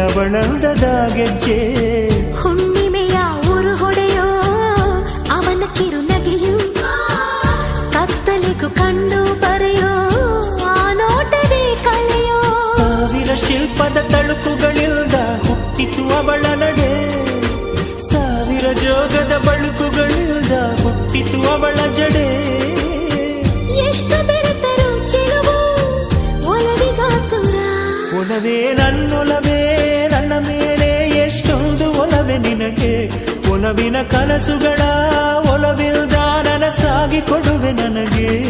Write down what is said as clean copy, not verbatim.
ಅವಳಂದದ ಗೆಜ್ಜೆ ಹುಣ್ಣಿಮೆಯ ಊರು ಹೊಡೆಯೋ ಅವನ ಕಿರುನಗೆಯು ಕತ್ತಲೆಗೂ ಕಂಡು ಬರೆಯೋ ಆ ನೋಟವೇ ಕಳೆಯೋ ಸಾವಿರ ಶಿಲ್ಪದ ತಳುಕುಗಳಿಂದ ಹುಟ್ಟಿತು ಅವಳ ನಡೆ ಸಾವಿರ ಜೋಗದ ಬಳುಕುಗಳಿಂದ ಹುಟ್ಟಿತು ಅವಳ ಜಡೆ ಎಷ್ಟು ಬೆರೆತರು ಚೆಲುವು ಒಲವಿಗಾತುರ ಒಲವೇ ನನ್ನೊಲವೇ ನನ್ನ ಮೇಲೆ ಎಷ್ಟೊಂದು ಒಲವೇ ನಿನಗೆ ಒಲವಿನ ಕನಸುಗಳ ಒಲವಿಲ್ದ ನನಸಾಗಿ ಕೊಡುವೆ ನನಗೆ